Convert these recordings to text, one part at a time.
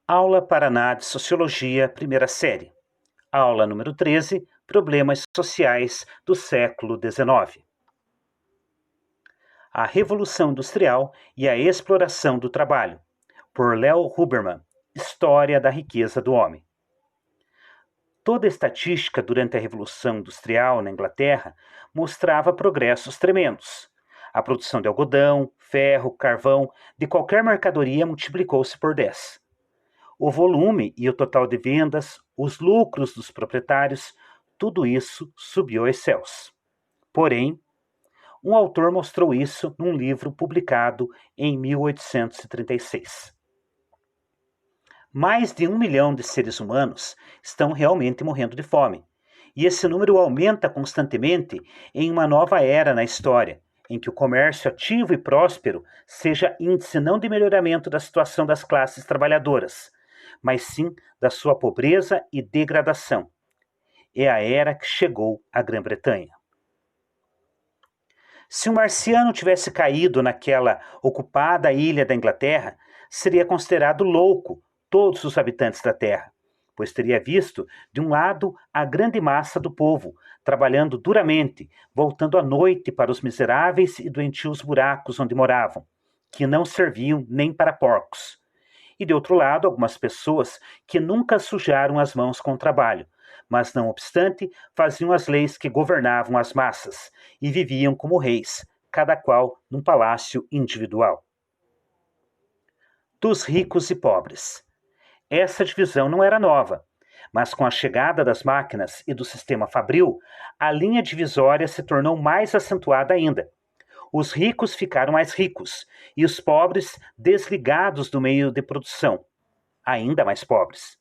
Aula Paraná de Sociologia, primeira série. Aula número 13, Problemas Sociais do século XIX. A Revolução Industrial e a Exploração do Trabalho, por Leo Huberman, História da Riqueza do Homem. Toda a estatística durante a Revolução Industrial na Inglaterra mostrava progressos tremendos. A produção de algodão, ferro, carvão, de qualquer mercadoria multiplicou-se por 10. O volume e o total de vendas, os lucros dos proprietários, tudo isso subiu aos céus. Porém, um autor mostrou isso num livro publicado em 1836. Mais de 1 milhão de seres humanos estão realmente morrendo de fome, e esse número aumenta constantemente em uma nova era na história, em que o comércio ativo e próspero seja índice não de melhoramento da situação das classes trabalhadoras, mas sim da sua pobreza e degradação. É a era que chegou à Grã-Bretanha. Se um marciano tivesse caído naquela ocupada ilha da Inglaterra, seria considerado louco todos os habitantes da terra, pois teria visto, de um lado, a grande massa do povo, trabalhando duramente, voltando à noite para os miseráveis e doentios buracos onde moravam, que não serviam nem para porcos. E, de outro lado, algumas pessoas que nunca sujaram as mãos com o trabalho, mas, não obstante, faziam as leis que governavam as massas e viviam como reis, cada qual num palácio individual. Dos ricos e pobres. Essa divisão não era nova, mas com a chegada das máquinas e do sistema fabril, a linha divisória se tornou mais acentuada ainda. Os ricos ficaram mais ricos e os pobres desligados do meio de produção, ainda mais pobres.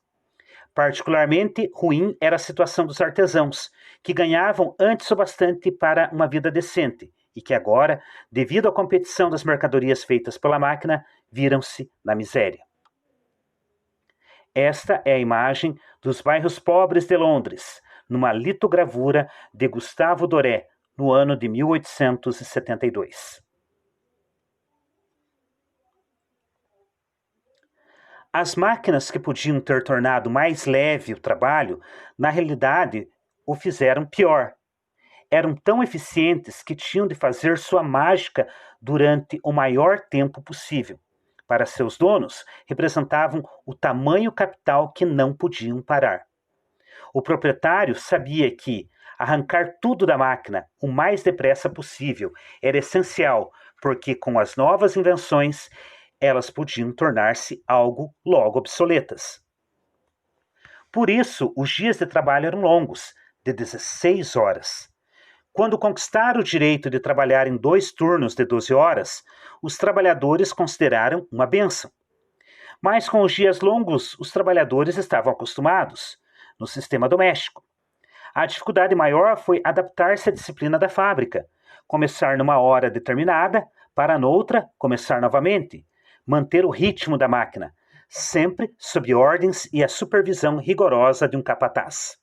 Particularmente ruim era a situação dos artesãos, que ganhavam antes o bastante para uma vida decente e que agora, devido à competição das mercadorias feitas pela máquina, viram-se na miséria. Esta é a imagem dos bairros pobres de Londres, numa litogravura de Gustave Doré, no ano de 1872. As máquinas que podiam ter tornado mais leve o trabalho, na realidade, o fizeram pior. Eram tão eficientes que tinham de fazer sua mágica durante o maior tempo possível. Para seus donos, representavam o tamanho capital que não podiam parar. O proprietário sabia que arrancar tudo da máquina o mais depressa possível era essencial, porque com as novas invenções, elas podiam tornar-se algo logo obsoletas. Por isso, os dias de trabalho eram longos, de 16 horas. Quando conquistaram o direito de trabalhar em 2 turnos de 12 horas, os trabalhadores consideraram uma bênção. Mas com os dias longos, os trabalhadores estavam acostumados, no sistema doméstico. A dificuldade maior foi adaptar-se à disciplina da fábrica, começar numa hora determinada, para noutra começar novamente, manter o ritmo da máquina, sempre sob ordens e a supervisão rigorosa de um capataz.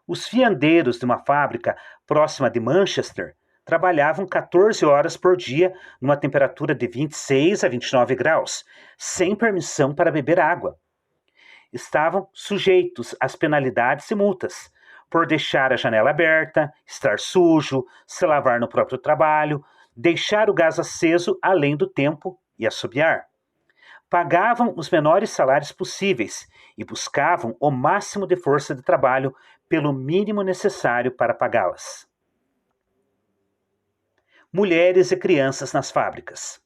Os fiandeiros de uma fábrica próxima de Manchester trabalhavam 14 horas por dia numa temperatura de 26 a 29 graus, sem permissão para beber água. Estavam sujeitos às penalidades e multas, por deixar a janela aberta, estar sujo, se lavar no próprio trabalho, deixar o gás aceso além do tempo e assobiar. Pagavam os menores salários possíveis e buscavam o máximo de força de trabalho pelo mínimo necessário para pagá-las. Mulheres e crianças nas fábricas.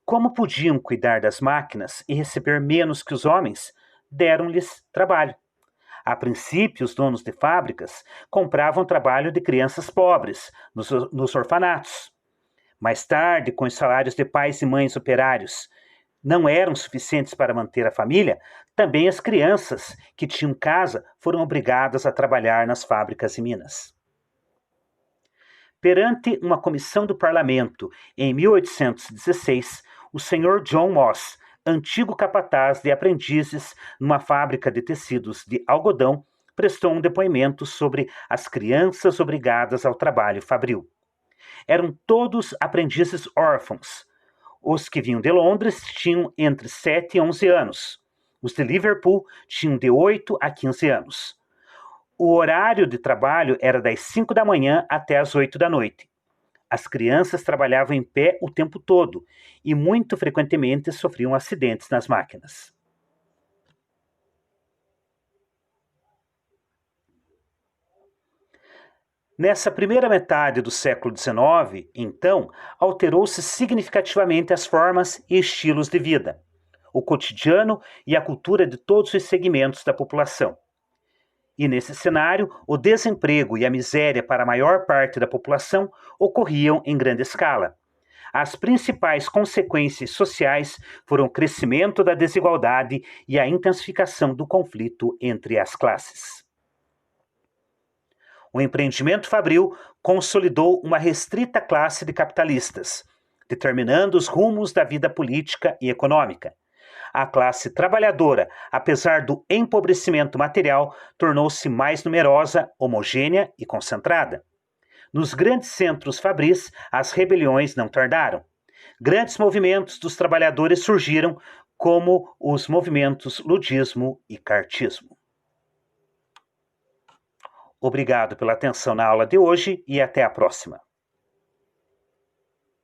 Como podiam cuidar das máquinas e receber menos que os homens, deram-lhes trabalho. A princípio, os donos de fábricas compravam trabalho de crianças pobres nos orfanatos. Mais tarde, com os salários de pais e mães operários não eram suficientes para manter a família, também as crianças que tinham casa foram obrigadas a trabalhar nas fábricas e minas. Perante uma comissão do parlamento, em 1816, o senhor John Moss, antigo capataz de aprendizes numa fábrica de tecidos de algodão, prestou um depoimento sobre as crianças obrigadas ao trabalho fabril. Eram todos aprendizes órfãos. Os que vinham de Londres tinham entre 7 e 11 anos. Os de Liverpool tinham de 8 a 15 anos. O horário de trabalho era das 5 da manhã até as 8 da noite. As crianças trabalhavam em pé o tempo todo e muito frequentemente sofriam acidentes nas máquinas. Nessa primeira metade do século XIX, então, alterou-se significativamente as formas e estilos de vida, o cotidiano e a cultura de todos os segmentos da população. E nesse cenário, o desemprego e a miséria para a maior parte da população ocorriam em grande escala. As principais consequências sociais foram o crescimento da desigualdade e a intensificação do conflito entre as classes. O empreendimento fabril consolidou uma restrita classe de capitalistas, determinando os rumos da vida política e econômica. A classe trabalhadora, apesar do empobrecimento material, tornou-se mais numerosa, homogênea e concentrada. Nos grandes centros fabris, as rebeliões não tardaram. Grandes movimentos dos trabalhadores surgiram, como os movimentos ludismo e cartismo. Obrigado pela atenção na aula de hoje e até a próxima.